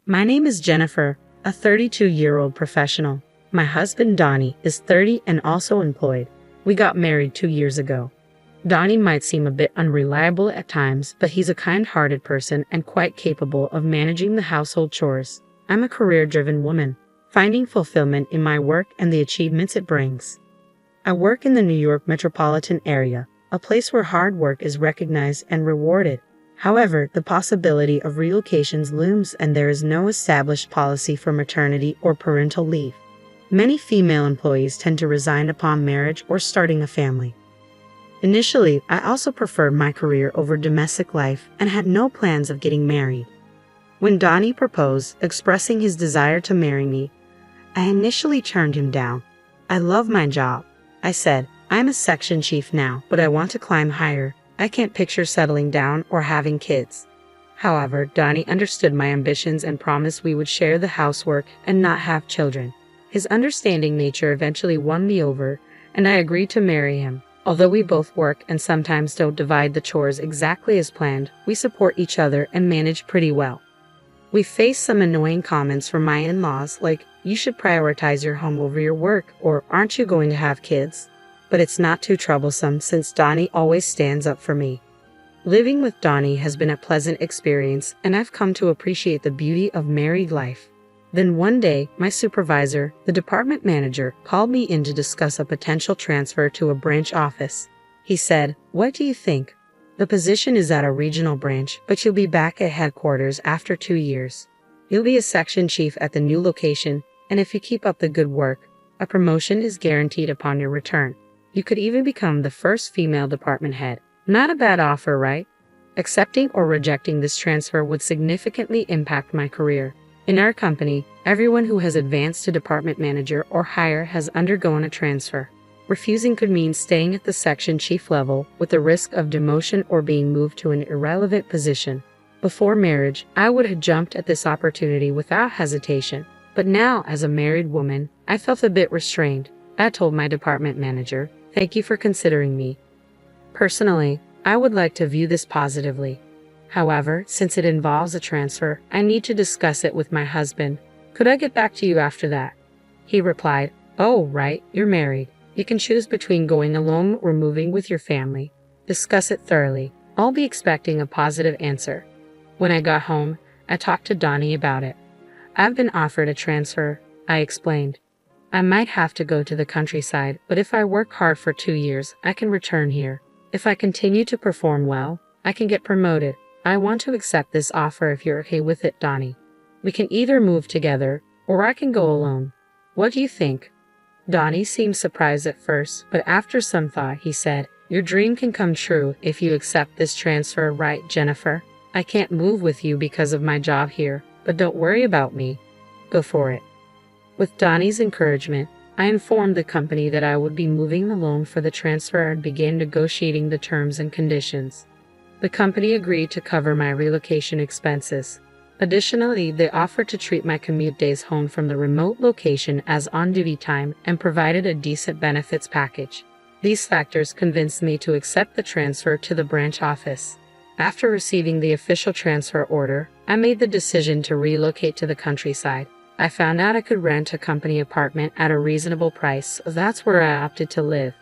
My name is Jennifer, a 32-year-old professional. My husband Donnie is 30 and also employed. We got married 2 years ago. Donnie might seem a bit unreliable at times, but he's a kind-hearted person and quite capable of managing the household chores. I'm a career-driven woman, finding fulfillment in my work and the achievements it brings. I work in the New York metropolitan area, a place where hard work is recognized and rewarded. However, the possibility of relocations looms and there is no established policy for maternity or parental leave. Many female employees tend to resign upon marriage or starting a family. Initially, I also preferred my career over domestic life and had no plans of getting married. When Donnie proposed, expressing his desire to marry me, I initially turned him down. I love my job, I said. I'm a section chief now, but I want to climb higher. I can't picture settling down or having kids. However, Donnie understood my ambitions and promised we would share the housework and not have children. His understanding nature eventually won me over, and I agreed to marry him. Although we both work and sometimes don't divide the chores exactly as planned, we support each other and manage pretty well. We face some annoying comments from my in-laws like, "You should prioritize your home over your work," or "Aren't you going to have kids?" But it's not too troublesome since Donnie always stands up for me. Living with Donnie has been a pleasant experience, and I've come to appreciate the beauty of married life. Then one day, my supervisor, the department manager, called me in to discuss a potential transfer to a branch office. He said, "What do you think? The position is at a regional branch, but you'll be back at headquarters after 2 years. You'll be a section chief at the new location, and if you keep up the good work, a promotion is guaranteed upon your return. You could even become the first female department head." Not a bad offer, right? Accepting or rejecting this transfer would significantly impact my career. In our company, everyone who has advanced to department manager or higher has undergone a transfer. Refusing could mean staying at the section chief level with the risk of demotion or being moved to an irrelevant position. Before marriage, I would have jumped at this opportunity without hesitation. But now, as a married woman, I felt a bit restrained. I told my department manager, "Thank you for considering me. Personally, I would like to view this positively. However, since it involves a transfer, I need to discuss it with my husband. Could I get back to you after that?" He replied, "Oh, right, you're married. You can choose between going alone or moving with your family. Discuss it thoroughly. I'll be expecting a positive answer." When I got home, I talked to Donnie about it. "I've been offered a transfer," I explained. "I might have to go to the countryside, but if I work hard for 2 years, I can return here. If I continue to perform well, I can get promoted. I want to accept this offer if you're okay with it, Donnie. We can either move together, or I can go alone. What do you think?" Donnie seemed surprised at first, but after some thought, he said, "Your dream can come true if you accept this transfer, right, Jennifer? I can't move with you because of my job here, but don't worry about me. Go for it." With Donnie's encouragement, I informed the company that I would be moving alone for the transfer and began negotiating the terms and conditions. The company agreed to cover my relocation expenses. Additionally, they offered to treat my commute days home from the remote location as on-duty time and provided a decent benefits package. These factors convinced me to accept the transfer to the branch office. After receiving the official transfer order, I made the decision to relocate to the countryside. I found out I could rent a company apartment at a reasonable price, so that's where I opted to live.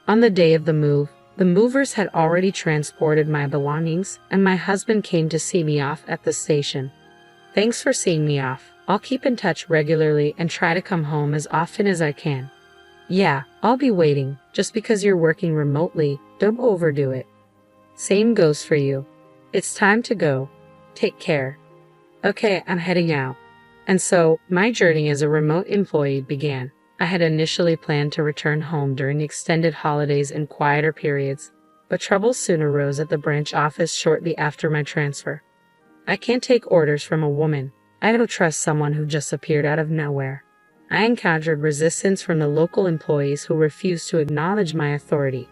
On the day of the move, the movers had already transported my belongings, and my husband came to see me off at the station. "Thanks for seeing me off. I'll keep in touch regularly and try to come home as often as I can." "Yeah, I'll be waiting. Just because you're working remotely, don't overdo it." "Same goes for you. It's time to go. Take care." "Okay, I'm heading out." And so, my journey as a remote employee began. I had initially planned to return home during extended holidays and quieter periods, but trouble soon arose at the branch office shortly after my transfer. I can't take orders from a woman. I don't trust someone who just appeared out of nowhere. I encountered resistance from the local employees who refused to acknowledge my authority.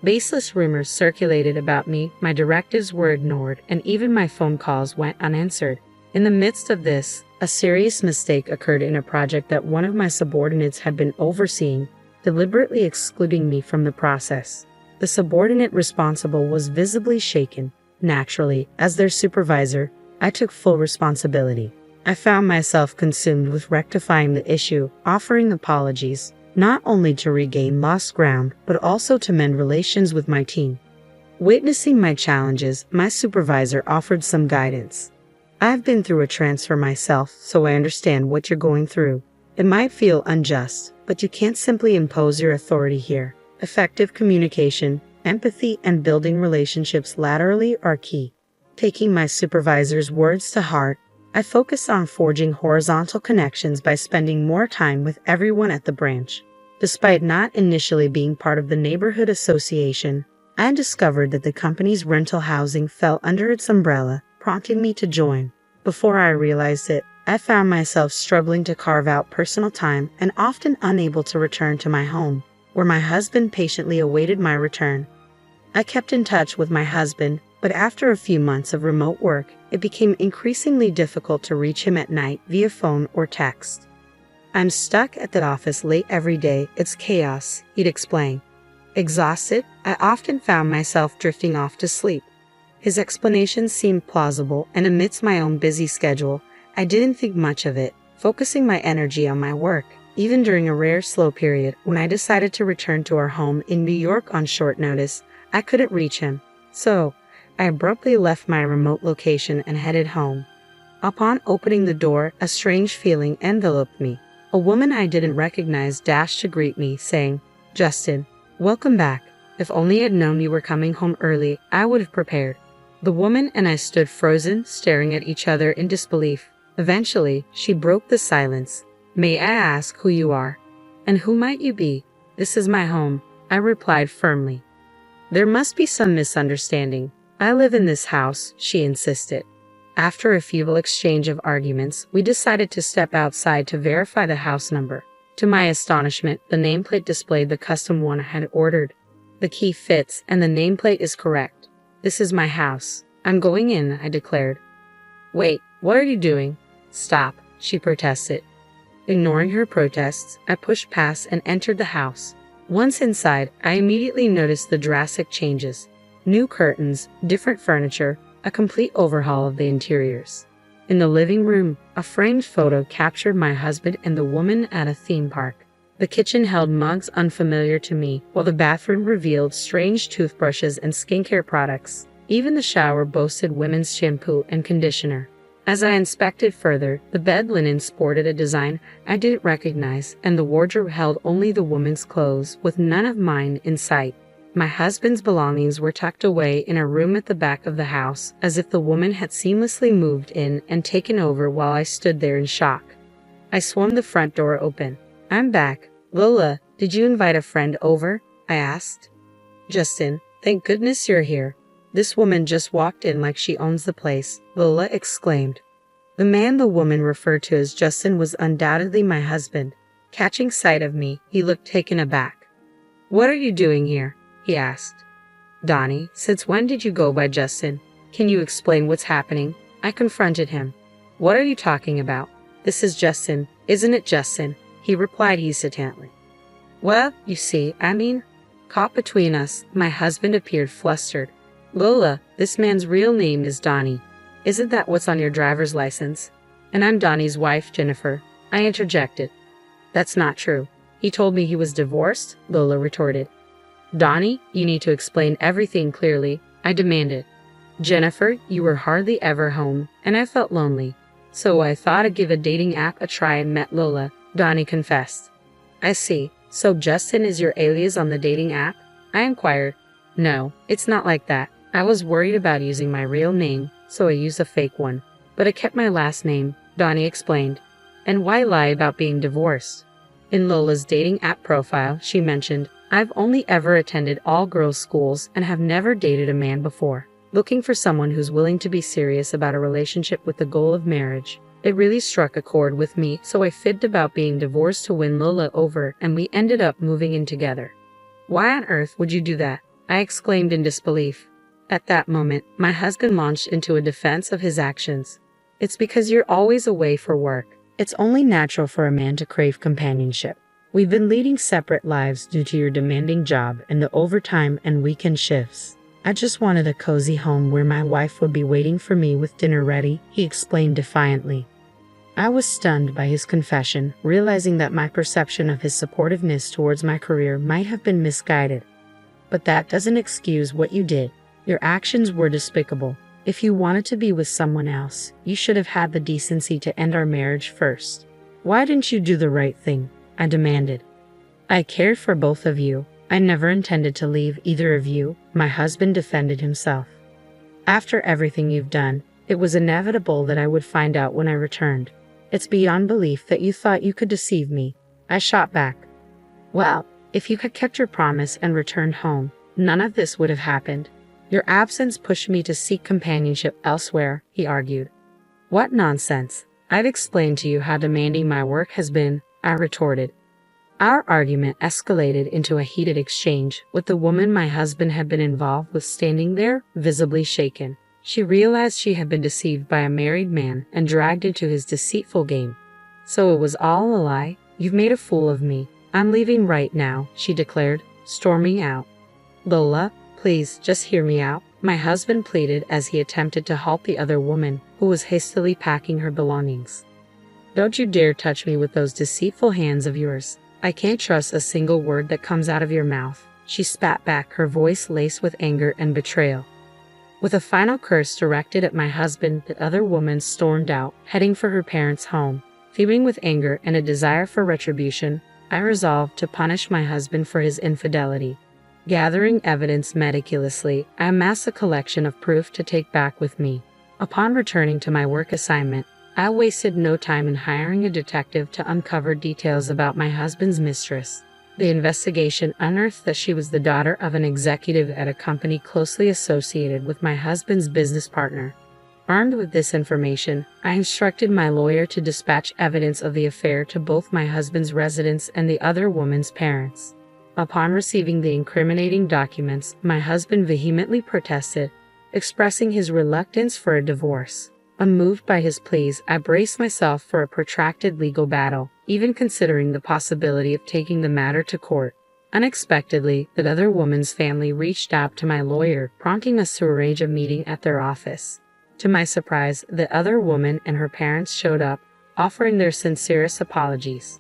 Baseless rumors circulated about me, my directives were ignored, and even my phone calls went unanswered. In the midst of this, a serious mistake occurred in a project that one of my subordinates had been overseeing, deliberately excluding me from the process. The subordinate responsible was visibly shaken. Naturally, as their supervisor, I took full responsibility. I found myself consumed with rectifying the issue, offering apologies, not only to regain lost ground, but also to mend relations with my team. Witnessing my challenges, my supervisor offered some guidance. I've been through a transfer myself, so I understand what you're going through. It might feel unjust, but you can't simply impose your authority here. Effective communication, empathy, and building relationships laterally are key. Taking my supervisor's words to heart, I focus on forging horizontal connections by spending more time with everyone at the branch. Despite not initially being part of the neighborhood association, I discovered that the company's rental housing fell under its umbrella, prompting me to join. Before I realized it, I found myself struggling to carve out personal time and often unable to return to my home, where my husband patiently awaited my return. I kept in touch with my husband, but after a few months of remote work, it became increasingly difficult to reach him at night via phone or text. "I'm stuck at that office late every day. It's chaos," he'd explain. Exhausted, I often found myself drifting off to sleep. His explanations seemed plausible, and amidst my own busy schedule, I didn't think much of it, focusing my energy on my work, even during a rare slow period when I decided to return to our home in New York on short notice. I couldn't reach him, so I abruptly left my remote location and headed home. Upon opening the door, a strange feeling enveloped me. A woman I didn't recognize dashed to greet me, saying, "Justin, welcome back. If only I'd known you were coming home early, I would have prepared." The woman and I stood frozen, staring at each other in disbelief. Eventually, she broke the silence. "May I ask who you are? And who might you be?" "This is my home," I replied firmly. "There must be some misunderstanding. I live in this house," she insisted. After a feeble exchange of arguments, we decided to step outside to verify the house number. To my astonishment, the nameplate displayed the custom one I had ordered. "The key fits, and the nameplate is correct. This is my house. I'm going in," I declared. "Wait, what are you doing?" "Stop," she protested. Ignoring her protests, I pushed past and entered the house. Once inside, I immediately noticed the drastic changes. New curtains, different furniture, a complete overhaul of the interiors. In the living room, a framed photo captured my husband and the woman at a theme park. The kitchen held mugs unfamiliar to me, while the bathroom revealed strange toothbrushes and skincare products. Even the shower boasted women's shampoo and conditioner. As I inspected further, the bed linen sported a design I didn't recognize, and the wardrobe held only the woman's clothes, with none of mine in sight. My husband's belongings were tucked away in a room at the back of the house, as if the woman had seamlessly moved in and taken over while I stood there in shock. I swung the front door open. "I'm back. Lola, did you invite a friend over?" I asked. "Justin, thank goodness you're here. This woman just walked in like she owns the place," Lola exclaimed. The man the woman referred to as Justin was undoubtedly my husband. Catching sight of me, he looked taken aback. "What are you doing here?" he asked. "Donnie, since when did you go by Justin? Can you explain what's happening?" I confronted him. "What are you talking about? This is Justin, isn't it, Justin?" he replied hesitantly. "Well, you see, caught between us, my husband appeared flustered. "Lola, this man's real name is Donnie. Isn't that what's on your driver's license? And I'm Donnie's wife, Jennifer," I interjected. "That's not true. He told me he was divorced," Lola retorted. "Donnie, you need to explain everything clearly," I demanded. "Jennifer, you were hardly ever home, and I felt lonely. So I thought I'd give a dating app a try and met Lola," Donnie confessed. "I see. So Justin is your alias on the dating app?" I inquired. "No, it's not like that. I was worried about using my real name, so I used a fake one. But I kept my last name," Donnie explained. "And why lie about being divorced?" In Lola's dating app profile, she mentioned, "I've only ever attended all-girls schools and have never dated a man before. Looking for someone who's willing to be serious about a relationship with the goal of marriage." It really struck a chord with me, so I fibbed about being divorced to win Lola over, and we ended up moving in together. "Why on earth would you do that?" I exclaimed in disbelief. At that moment, my husband launched into a defense of his actions. "It's because you're always away for work. It's only natural for a man to crave companionship. We've been leading separate lives due to your demanding job and the overtime and weekend shifts. I just wanted a cozy home where my wife would be waiting for me with dinner ready," he explained defiantly. I was stunned by his confession, realizing that my perception of his supportiveness towards my career might have been misguided. But that doesn't excuse what you did. Your actions were despicable. If you wanted to be with someone else, you should have had the decency to end our marriage first. Why didn't you do the right thing? I demanded. I cared for both of you. I never intended to leave either of you, my husband defended himself. After everything you've done, it was inevitable that I would find out when I returned. It's beyond belief that you thought you could deceive me, I shot back. Well, if you had kept your promise and returned home, none of this would have happened. Your absence pushed me to seek companionship elsewhere, he argued. What nonsense. I've explained to you how demanding my work has been, I retorted. Our argument escalated into a heated exchange, with the woman my husband had been involved with standing there, visibly shaken. She realized she had been deceived by a married man and dragged into his deceitful game. So it was all a lie? You've made a fool of me. I'm leaving right now, she declared, storming out. Lola, please, just hear me out, my husband pleaded as he attempted to halt the other woman, who was hastily packing her belongings. Don't you dare touch me with those deceitful hands of yours. I can't trust a single word that comes out of your mouth, she spat back, her voice laced with anger and betrayal. With a final curse directed at my husband, the other woman stormed out, heading for her parents' home. Fuming with anger and a desire for retribution, I resolved to punish my husband for his infidelity. Gathering evidence meticulously, I amassed a collection of proof to take back with me. Upon returning to my work assignment, I wasted no time in hiring a detective to uncover details about my husband's mistress. The investigation unearthed that she was the daughter of an executive at a company closely associated with my husband's business partner. Armed with this information, I instructed my lawyer to dispatch evidence of the affair to both my husband's residence and the other woman's parents. Upon receiving the incriminating documents, my husband vehemently protested, expressing his reluctance for a divorce. Unmoved by his pleas, I braced myself for a protracted legal battle, even considering the possibility of taking the matter to court. Unexpectedly, the other woman's family reached out to my lawyer, prompting us to arrange a meeting at their office. To my surprise, the other woman and her parents showed up, offering their sincerest apologies.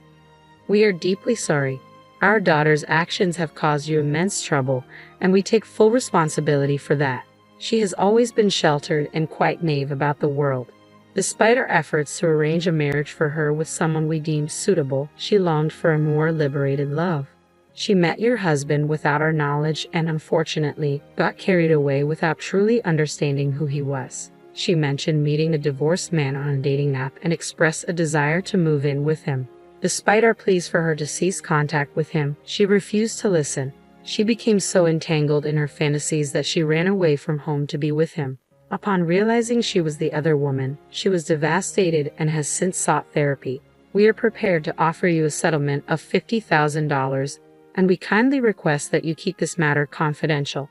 We are deeply sorry. Our daughter's actions have caused you immense trouble, and we take full responsibility for that. She has always been sheltered and quite naive about the world. Despite our efforts to arrange a marriage for her with someone we deemed suitable, she longed for a more liberated love. She met your husband without our knowledge and unfortunately got carried away without truly understanding who he was. She mentioned meeting a divorced man on a dating app and expressed a desire to move in with him. Despite our pleas for her to cease contact with him, she refused to listen. She became so entangled in her fantasies that she ran away from home to be with him. Upon realizing she was the other woman, she was devastated and has since sought therapy. We are prepared to offer you a settlement of $50,000, and we kindly request that you keep this matter confidential.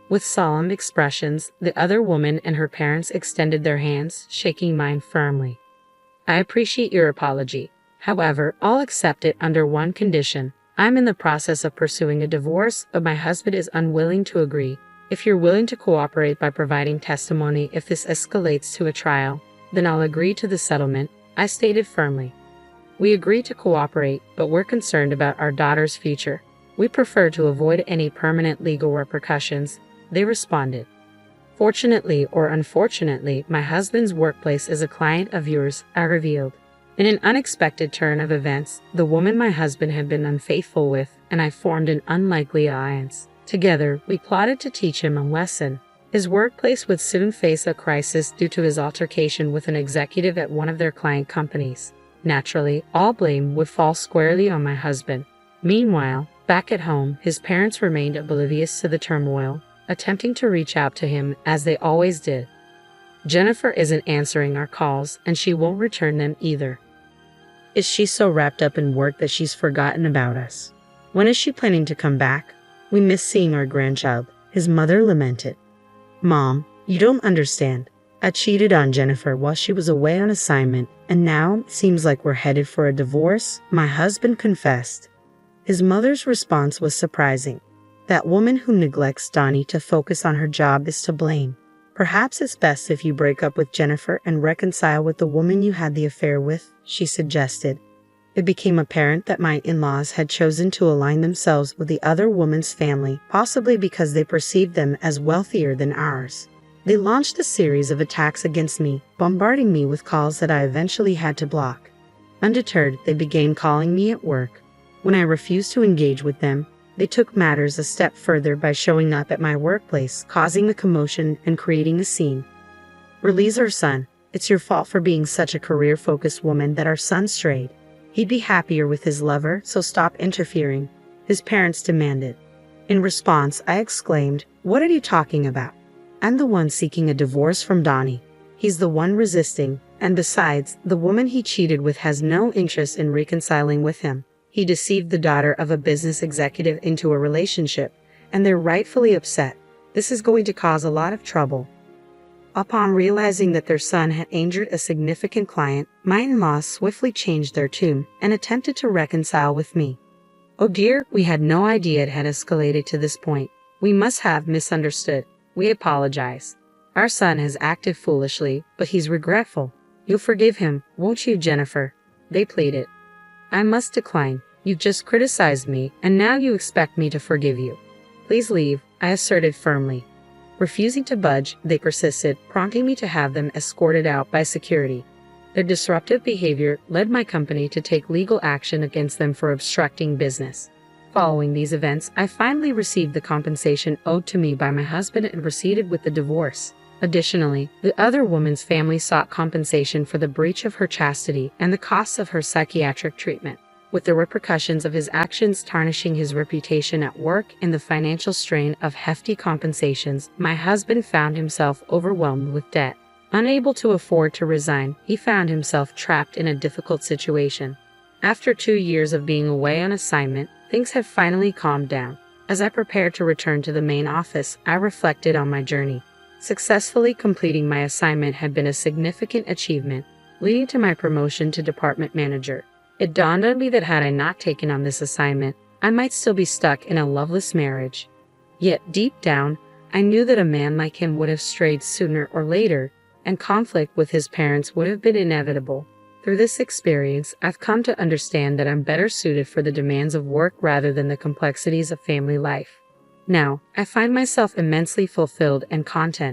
With solemn expressions, the other woman and her parents extended their hands, shaking mine firmly. I appreciate your apology. However, I'll accept it under one condition. I'm in the process of pursuing a divorce, but my husband is unwilling to agree. If you're willing to cooperate by providing testimony if this escalates to a trial, then I'll agree to the settlement, I stated firmly. We agree to cooperate, but we're concerned about our daughter's future. We prefer to avoid any permanent legal repercussions, they responded. Fortunately or unfortunately, my husband's workplace is a client of yours, I revealed. In an unexpected turn of events, the woman my husband had been unfaithful with and I formed an unlikely alliance. Together, we plotted to teach him a lesson. His workplace would soon face a crisis due to his altercation with an executive at one of their client companies. Naturally, all blame would fall squarely on my husband. Meanwhile, back at home, his parents remained oblivious to the turmoil, attempting to reach out to him as they always did. Jennifer isn't answering our calls, and she won't return them either. Is she so wrapped up in work that she's forgotten about us? When is she planning to come back? We miss seeing our grandchild, his mother lamented. Mom, you don't understand. I cheated on Jennifer while she was away on assignment, and now it seems like we're headed for a divorce, my husband confessed. His mother's response was surprising. That woman who neglects Donnie to focus on her job is to blame. Perhaps it's best if you break up with Jennifer and reconcile with the woman you had the affair with, she suggested. It became apparent that my in-laws had chosen to align themselves with the other woman's family, possibly because they perceived them as wealthier than ours. They launched a series of attacks against me, bombarding me with calls that I eventually had to block. Undeterred, they began calling me at work. When I refused to engage with them, they took matters a step further by showing up at my workplace, causing a commotion and creating a scene. "Release our son. It's your fault for being such a career-focused woman that our son strayed. He'd be happier with his lover, so stop interfering," his parents demanded. In response, I exclaimed, "What are you talking about? I'm the one seeking a divorce from Donnie. He's the one resisting, and besides, the woman he cheated with has no interest in reconciling with him. He deceived the daughter of a business executive into a relationship, and they're rightfully upset. This is going to cause a lot of trouble." Upon realizing that their son had injured a significant client, my in-laws swiftly changed their tune and attempted to reconcile with me. "Oh dear, we had no idea it had escalated to this point. We must have misunderstood. We apologize. Our son has acted foolishly, but he's regretful. You'll forgive him, won't you, Jennifer?" they pleaded. "I must decline. You've just criticized me, and now you expect me to forgive you. Please leave," I asserted firmly. Refusing to budge, they persisted, prompting me to have them escorted out by security. Their disruptive behavior led my company to take legal action against them for obstructing business. Following these events, I finally received the compensation owed to me by my husband and proceeded with the divorce. Additionally, the other woman's family sought compensation for the breach of her chastity and the costs of her psychiatric treatment, with the repercussions of his actions tarnishing his reputation at work and the financial strain of hefty compensations. My husband found himself overwhelmed with debt. Unable to afford to resign, he found himself trapped in a difficult situation. After 2 years of being away on assignment, things have finally calmed down. As I prepared to return to the main office, I reflected on my journey. Successfully completing my assignment had been a significant achievement, leading to my promotion to department manager. It dawned on me that had I not taken on this assignment, I might still be stuck in a loveless marriage. Yet deep down, I knew that a man like him would have strayed sooner or later, and conflict with his parents would have been inevitable. Through this experience, I've come to understand that I'm better suited for the demands of work rather than the complexities of family life. Now, I find myself immensely fulfilled and content,